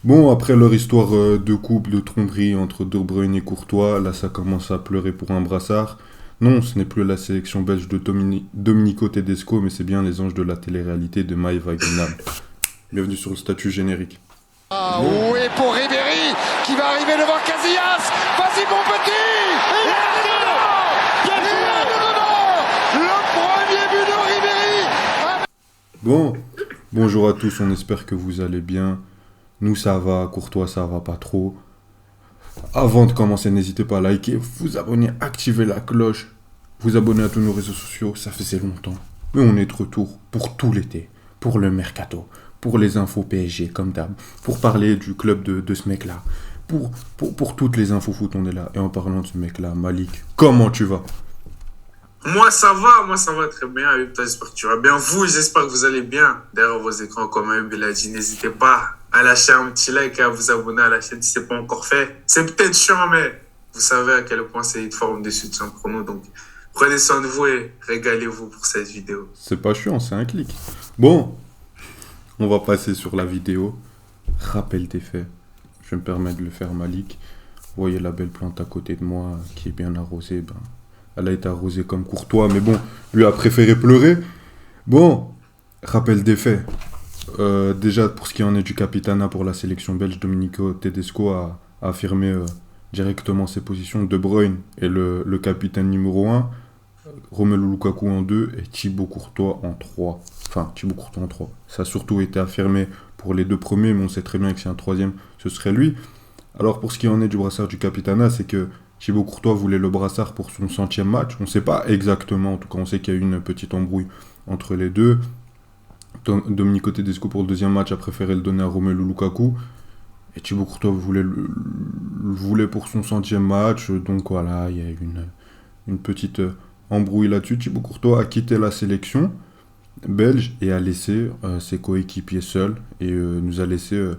Bon, après leur histoire de couple, de tromperie entre De Bruyne et Courtois, là ça commence à pleurer pour un brassard. Non, ce n'est plus la sélection belge de Domenico Tedesco, mais c'est bien les anges de la télé-réalité de Maïva Guinam. Bienvenue sur le statut générique. Ah Bon, oui, pour Ribéry qui va arriver devant Casillas. Vas-y mon petit. Il est dedans. Il est dedans. Le premier but de Ribéry. bon, bonjour à tous, on espère que vous allez bien. Nous ça va, Courtois ça va pas trop. Avant de commencer, n'hésitez pas à liker, vous abonner, activer la cloche, vous abonner à tous nos réseaux sociaux, ça faisait longtemps. Mais on est de retour pour tout l'été, pour le mercato, pour les infos PSG comme d'hab, pour parler du club de ce mec-là, pour toutes les infos foot, on est là. Et en parlant de ce mec-là, Malik, comment tu vas? Moi ça va très bien. Avec toi, j'espère que tu vas bien. Vous, j'espère que vous allez bien. Derrière vos écrans, comme Ayub l'a dit, n'hésitez pas à lâcher un petit like et à vous abonner à la chaîne si ce n'est pas encore fait. C'est peut-être chiant, mais vous savez à quel point c'est une forme de soutien pour nous. Donc, prenez soin de vous et régalez-vous pour cette vidéo. C'est pas chiant, c'est un clic. Bon, on va passer sur la vidéo. Rappel des faits. Je me permets de le faire, Malik. Vous voyez la belle plante à côté de moi qui est bien arrosée. Ben, elle a été arrosée comme Courtois, mais bon, lui a préféré pleurer. Bon, rappel des faits. Déjà, pour ce qui en est du capitana pour la sélection belge, Domenico Tedesco a affirmé directement ses positions. De Bruyne est le capitaine numéro un, Romelu Lukaku en 2 et Thibaut Courtois en 3. Enfin, Thibaut Courtois en 3. Ça a surtout été affirmé pour les deux premiers, mais on sait très bien que si un troisième, ce serait lui. Alors, pour ce qui en est du brassard du capitana, c'est que Thibaut Courtois voulait le brassard pour son centième match. On ne sait pas exactement, en tout cas, on sait qu'il y a eu une petite embrouille entre les deux. Domenico Tedesco pour le deuxième match a préféré le donner à Romelu Lukaku. Et Thibaut Courtois le voulait pour son centième match. Donc voilà, il y a eu une petite embrouille là-dessus. Thibaut Courtois a quitté la sélection belge et a laissé ses coéquipiers seuls. Et nous a laissé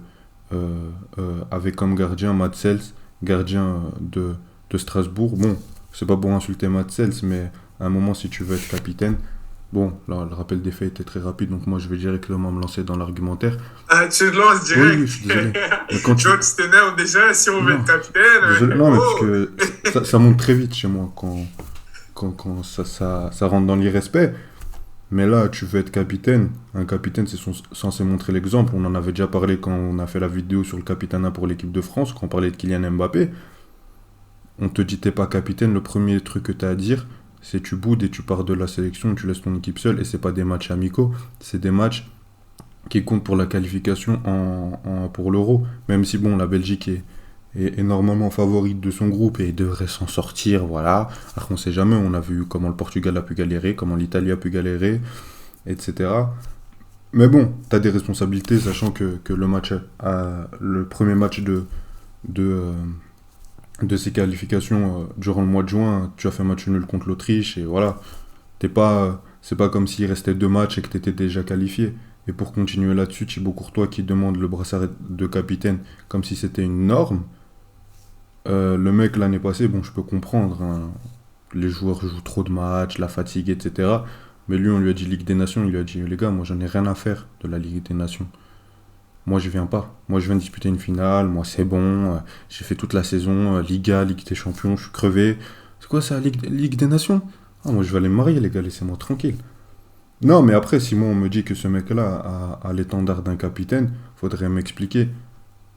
avec comme gardien Matt Sels, gardien de Strasbourg. Bon, c'est pas pour insulter Matt Sels, mais à un moment, si tu veux être capitaine, bon, là, le rappel des faits était très rapide, donc moi je vais directement me lancer dans l'argumentaire. Ah, tu te lances Oui, oui, direct. je suis désolé. Mais quand tu... Donc, tu t'énerves déjà si on veut Non, être capitaine. désolé. Non, mais parce Oh. que ça monte très vite chez moi quand ça rentre dans l'irrespect. Mais là, tu veux être capitaine. Un capitaine, censé montrer l'exemple. On en avait déjà parlé quand on a fait la vidéo sur le capitana pour l'équipe de France, quand on parlait de Kylian Mbappé. On te dit t'es pas capitaine, le premier truc que t'as à dire, c'est tu boudes et tu pars de la sélection, tu laisses ton équipe seule. Et c'est pas des matchs amicaux, c'est des matchs qui comptent pour la qualification pour l'Euro. Même si, bon, la Belgique est énormément favorite de son groupe et devrait s'en sortir, voilà. Après, on sait jamais, on a vu comment le Portugal a pu galérer, comment l'Italie a pu galérer, etc. Mais bon, tu as des responsabilités, sachant que le premier match de, euh, de ces qualifications durant le mois de juin, tu as fait match nul contre l'Autriche, et voilà. C'est pas comme s'il restait deux matchs et que tu étais déjà qualifié. Et pour continuer là-dessus, Thibaut Courtois qui demande le brassard de capitaine comme si c'était une norme. Le mec l'année passée, bon, je peux comprendre, hein, les joueurs jouent trop de matchs, la fatigue, etc. Mais lui, on lui a dit Ligue des Nations, il lui a dit les gars, moi j'en ai rien à faire de la Ligue des Nations. Moi je viens pas. Moi je viens de disputer une finale, moi c'est bon, j'ai fait toute la saison, Liga, Ligue des Champions, je suis crevé. C'est quoi ça, Ligue des Nations? Ah, moi je vais aller me marier, les gars, laissez-moi tranquille. Non, mais après, si moi on me dit que ce mec-là a l'étendard d'un capitaine, faudrait m'expliquer.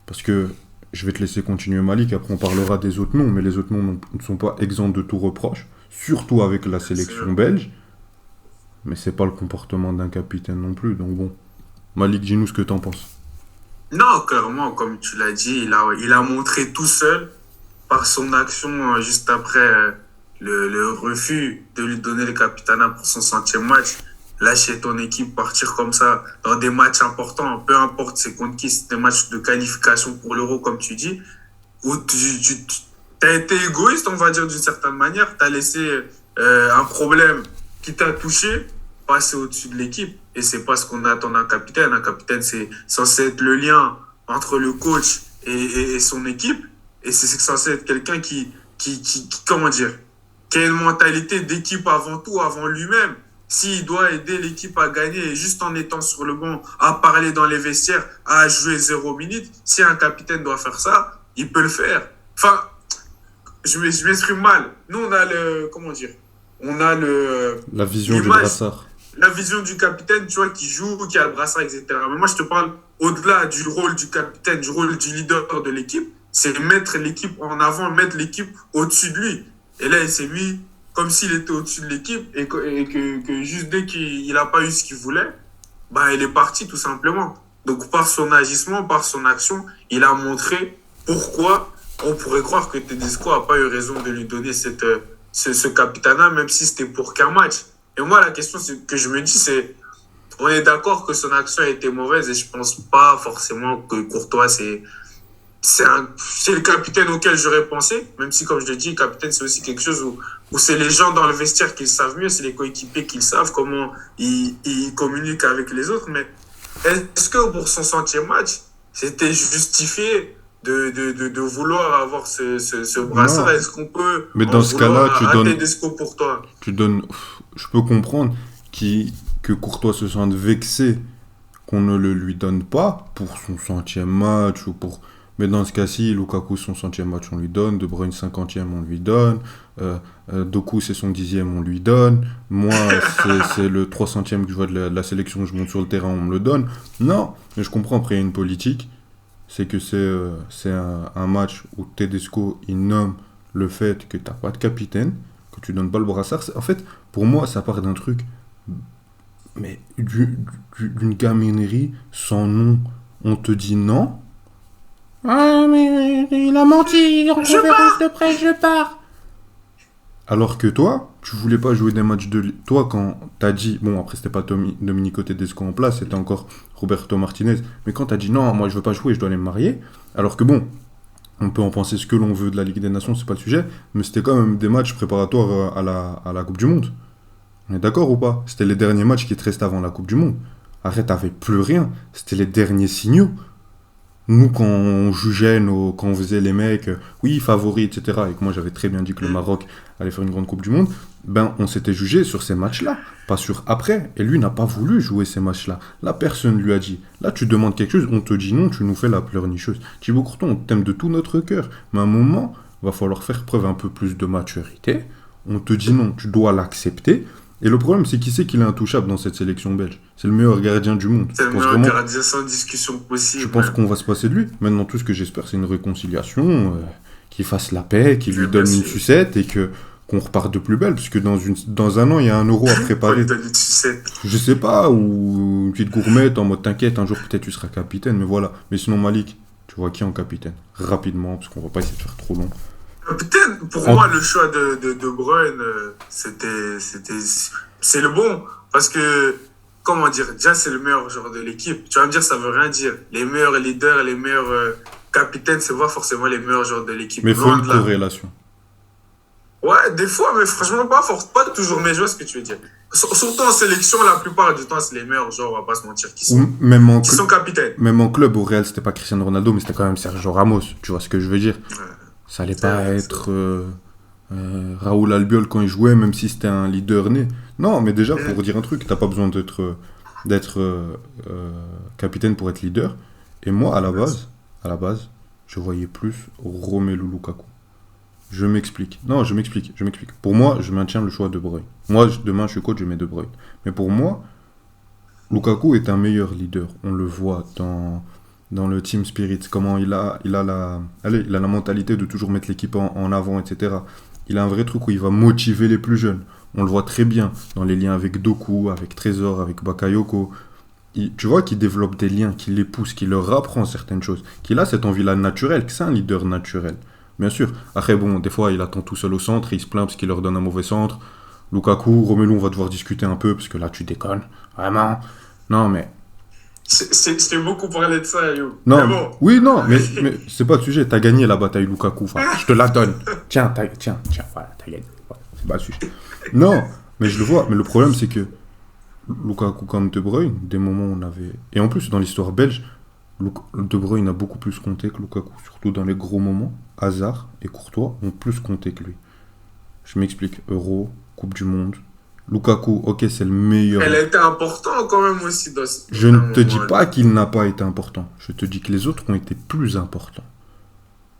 Parce que je vais te laisser continuer Malik, après on parlera des autres noms, mais les autres noms ne sont pas exempts de tout reproche, surtout avec la Bien sélection sûr. belge, mais c'est pas le comportement d'un capitaine non plus, donc bon. Malik, dis-nous ce que t'en penses. Non, clairement, comme tu l'as dit, il a montré tout seul par son action juste après le refus de lui donner le capitana pour son centième match. Lâcher ton équipe, partir comme ça dans des matchs importants, peu importe c'est contre qui, c'est des matchs de qualification pour l'Euro, comme tu dis, où tu as été égoïste, on va dire d'une certaine manière. Tu as laissé un problème qui t'a touché passer au-dessus de l'équipe. Et c'est pas ce qu'on attend d'un capitaine. Un capitaine, c'est censé être le lien entre le coach et son équipe. Et c'est censé être quelqu'un comment dire, qui a une mentalité d'équipe avant tout, avant lui-même. s'il doit aider l'équipe à gagner et juste en étant sur le banc, à parler dans les vestiaires, à jouer 0 minutes, si un capitaine doit faire ça, il peut le faire. Enfin, je m'exprime mal. Nous, on a le, comment dire, on a La vision du l'image, brassard. la vision du capitaine, tu vois, qui joue, qui a le brassard, etc. Mais moi, je te parle au-delà du rôle du capitaine, du rôle du leader de l'équipe, c'est mettre l'équipe en avant, mettre l'équipe au-dessus de lui. Et là, c'est lui, comme s'il était au-dessus de l'équipe et que juste dès qu'il n'a pas eu ce qu'il voulait, bah, il est parti tout simplement. Donc, par son agissement, par son action, il a montré pourquoi on pourrait croire que Tedesco n'a pas eu raison de lui donner ce capitanat, même si c'était pour qu'un match. Et moi, la question que je me dis, c'est, on est d'accord que son action a été mauvaise et je pense pas forcément que Courtois, c'est le capitaine auquel j'aurais pensé, même si, comme je le dis, le capitaine, c'est aussi quelque chose où c'est les gens dans le vestiaire qui le savent mieux, c'est les coéquipiers qui le savent, comment ils communiquent avec les autres. Mais est-ce que pour son 100e match, c'était justifié de vouloir avoir ce brassard? Non. Est-ce qu'on peut Mais en dans ce cas-là, vouloir à Tedesco pour toi? tu donnes, je peux comprendre que Courtois se sente vexé qu'on ne le lui donne pas pour son 100e match ou pour. Mais dans ce cas-ci, Lukaku, son 100e match, on lui donne. De Bruyne, 50e, on lui donne. Doku, c'est son 10e, on lui donne. Moi, c'est le 300e que je vois de la sélection, je monte sur le terrain, on me le donne. Non, mais je comprends, après, il y a une politique. C'est que c'est un match où Tedesco, il nomme le fait que tu n'as pas de capitaine, que tu donnes pas le brassard. En fait, pour moi, ça part d'un truc, mais d'une gaminerie sans nom. On te dit non. Ah, mais il a menti, en conférence de presse, je pars. Alors que toi, tu voulais pas jouer des matchs de. Toi, quand t'as dit. Bon, après, c'était pas Domenico Tedesco en place, c'était encore Roberto Martinez. Mais quand t'as dit non, moi je veux pas jouer, je dois aller me marier. Alors que bon, on peut en penser ce que l'on veut de la Ligue des Nations, c'est pas le sujet. Mais c'était quand même des matchs préparatoires à la Coupe du Monde. On est d'accord ou pas? C'était les derniers matchs qui te restaient avant la Coupe du Monde. Arrête, t'avais plus rien. C'était les derniers signaux. Nous, quand on jugeait, quand on faisait les mecs, oui, favoris, etc., et que moi j'avais très bien dit que le Maroc allait faire une grande Coupe du Monde, ben on s'était jugé sur ces matchs-là, pas sur après. Et lui n'a pas voulu jouer ces matchs-là. Là, personne lui a dit. Là, tu demandes quelque chose, on te dit non, tu nous fais la pleurnicheuse. Thibaut Courtois, on t'aime de tout notre cœur, mais à un moment, il va falloir faire preuve un peu plus de maturité. On te dit non, tu dois l'accepter. Et le problème, c'est qui c'est qu'il est intouchable dans cette sélection belge? C'est le meilleur gardien du monde. C'est le meilleur gardien sans discussion possible. Je pense qu'on va se passer de lui. Maintenant, tout ce que j'espère, c'est une réconciliation, qu'il fasse la paix, qu'il lui donne une sucette et qu'on reparte de plus belle. Parce que dans un an, il y a un euro à préparer. Je sais pas, ou une petite gourmette en mode t'inquiète, un jour peut-être tu seras capitaine, mais voilà. Mais sinon, Malik, tu vois qui en capitaine? Rapidement, parce qu'on va pas essayer de faire trop long. Peut-être, pour moi, le choix de Bruyne, c'est le bon. Parce que, comment dire, déjà, c'est le meilleur joueur de l'équipe. Tu vas me dire, ça veut rien dire. Les meilleurs leaders, les meilleurs capitaines, c'est pas forcément les meilleurs joueurs de l'équipe. Mais il faut une corrélation. Ouais, des fois, mais franchement, pas toujours. Mais je vois ce que tu veux dire. Surtout en sélection, la plupart du temps, c'est les meilleurs joueurs, on va pas se mentir, qui sont capitaines. Même en club, au Real, c'était pas Cristiano Ronaldo, mais c'était quand même Sergio Ramos. Tu vois ce que je veux dire? Ouais. Ça allait pas être Raoul Albiol quand il jouait, même si c'était un leader né. Non, mais déjà, pour dire un truc, t'as pas besoin d'être capitaine pour être leader. Et moi, à la base, je voyais plus Romelu Lukaku. Je m'explique. Pour moi, je maintiens le choix de Bruyne. Moi, demain, je suis coach, je mets De Bruyne. Mais pour moi, Lukaku est un meilleur leader. On le voit dans le team spirit, comment il a la mentalité de toujours mettre l'équipe en avant, etc. Il a un vrai truc où il va motiver les plus jeunes. On le voit très bien dans les liens avec Doku, avec Trésor, avec Bakayoko. Tu vois qu'il développe des liens, qu'il les pousse, qu'il leur apprend certaines choses, qu'il a cette envie-là naturelle, que c'est un leader naturel. Bien sûr. Après, bon, des fois, il attend tout seul au centre, il se plaint parce qu'il leur donne un mauvais centre. Lukaku, Romelu, on va devoir discuter un peu, parce que là, tu déconnes. Vraiment. Non, mais... C'est beaucoup parler de ça, yo. Non, mais bon. Oui, non, mais c'est pas le sujet. T'as gagné la bataille Lukaku. Enfin, je te la donne. Tiens, voilà, t'as gagné. Voilà, c'est pas le sujet. Non, mais je le vois. Mais le problème, c'est que Lukaku comme De Bruyne, des moments où on avait... Et en plus, dans l'histoire belge, De Bruyne a beaucoup plus compté que Lukaku. Surtout dans les gros moments. Hazard et Courtois ont plus compté que lui. Je m'explique. Euro, Coupe du Monde, Lukaku, ok, c'est le meilleur. Elle a été importante quand même aussi dans ce Je ne te dis pas qu'il n'a pas été important. Je te dis que les autres ont été plus importants.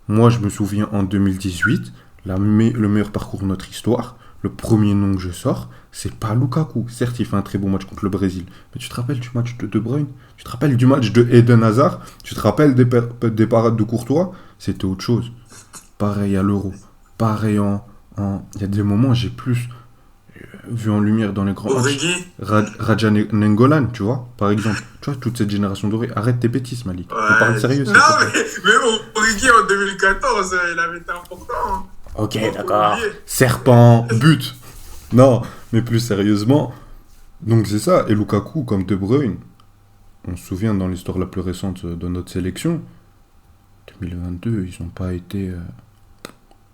Moi, je me souviens en 2018, le meilleur parcours de notre histoire, le premier nom que je sors, c'est pas Lukaku. Certes, il fait un très bon match contre le Brésil. Mais tu te rappelles du match de De Bruyne? Tu te rappelles du match de Eden Hazard? Tu te rappelles des parades de Courtois? C'était autre chose. Pareil à l'Euro. Pareil Il y a des moments, j'ai plus vu en lumière dans les grands matchs. Origi. Raja Nengolan, tu vois, par exemple. Tu vois, toute cette génération dorée. Arrête tes bêtises, Malik. Ouais. On parle sérieux. Non, mais Origi en 2014, il avait été important. Ok, d'accord. Serpent, but. Non, mais plus sérieusement. Donc c'est ça. Et Lukaku, comme De Bruyne, on se souvient dans l'histoire la plus récente de notre sélection, 2022, ils n'ont pas été...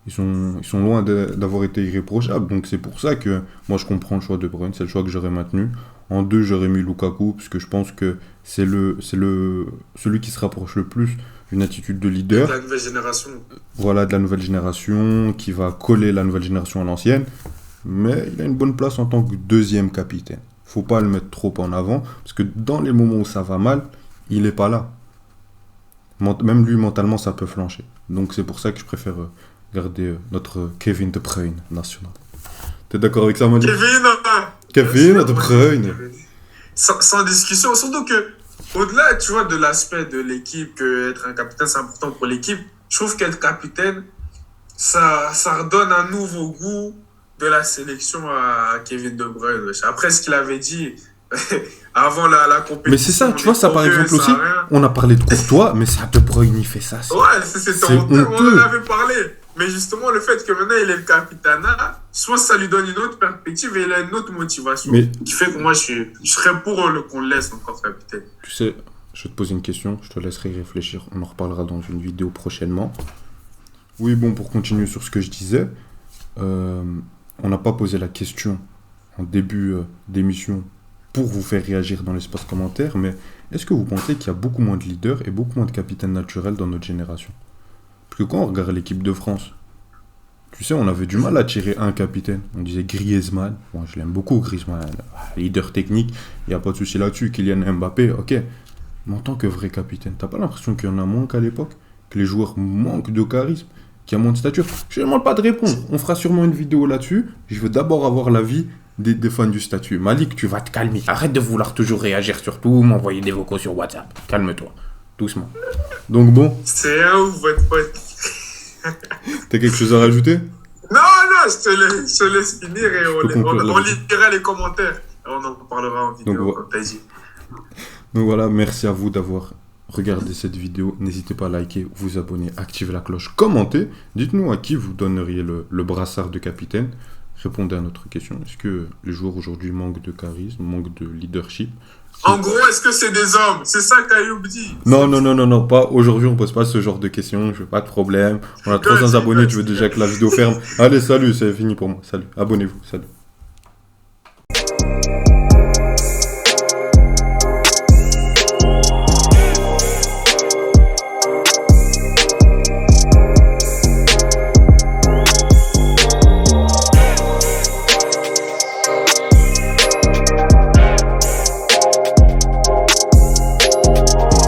Ils sont loin d'avoir été irréprochables. Donc c'est pour ça que moi je comprends le choix de Bruyne. C'est le choix que j'aurais maintenu. En 2, j'aurais mis Lukaku, parce que je pense que c'est celui qui se rapproche le plus d'une attitude de leader. De la nouvelle génération. Voilà, de la nouvelle génération, qui va coller la nouvelle génération à l'ancienne. Mais il a une bonne place en tant que deuxième capitaine. Faut pas le mettre trop en avant, parce que dans les moments où ça va mal, il n'est pas là. Même lui, mentalement, ça peut flancher. Donc c'est pour ça que je préfère garder notre Kevin De Bruyne national. T'es d'accord avec ça, Malik? Kevin De Bruyne. Sans discussion, surtout que au-delà, tu vois, de l'aspect de l'équipe, que être un capitaine c'est important pour l'équipe, je trouve qu'être capitaine, ça redonne un nouveau goût de la sélection à Kevin De Bruyne. Après ce qu'il avait dit avant la compétition. Mais c'est ça, tu vois, ça par exemple aussi, on a parlé de Courtois, mais ça De Bruyne, il fait ça. Ouais, c'est honteux, on en avait parlé. Mais justement, le fait que maintenant il est le capitana, soit ça lui donne une autre perspective et il a une autre motivation. Qui fait que moi, je serais pour qu'on le laisse encore capitaine. Tu sais, je vais te poser une question, je te laisserai y réfléchir. On en reparlera dans une vidéo prochainement. Oui, bon, pour continuer sur ce que je disais, on n'a pas posé la question en début d'émission pour vous faire réagir dans l'espace commentaire, mais est-ce que vous pensez qu'il y a beaucoup moins de leaders et beaucoup moins de capitaines naturels dans notre génération? Parce que quand on regarde l'équipe de France, tu sais, on avait du mal à tirer un capitaine. On disait Griezmann. Moi, je l'aime beaucoup, Griezmann. Leader technique, il n'y a pas de souci là-dessus. Kylian Mbappé, ok. Mais en tant que vrai capitaine, t'as pas l'impression qu'il y en a moins qu'à l'époque? Que les joueurs manquent de charisme? Qu'il y a moins de stature? Je ne demande pas de répondre. On fera sûrement une vidéo là-dessus. Je veux d'abord avoir l'avis des fans du statut. Malik, tu vas te calmer. Arrête de vouloir toujours réagir sur tout, m'envoyer des vocaux sur WhatsApp. Calme-toi. Doucement. Donc bon. C'est un ou votre pote. T'as quelque chose à rajouter? Non, je te laisse finir et on lira les commentaires. On en parlera en vidéo, comme t'as dit. Donc voilà, merci à vous d'avoir regardé cette vidéo. N'hésitez pas à liker, vous abonner, activer la cloche, commentez. Dites-nous à qui vous donneriez le brassard de capitaine. Répondez à notre question. Est-ce que les joueurs aujourd'hui manquent de charisme, manquent de leadership? En gros, est-ce que c'est des hommes? C'est ça qu'Ayoub dit. Non, pas aujourd'hui, on pose pas ce genre de questions, je veux pas de problème. On a 300 abonnés, tu veux déjà que la vidéo ferme. Allez, salut, c'est fini pour moi. Salut, abonnez-vous, salut.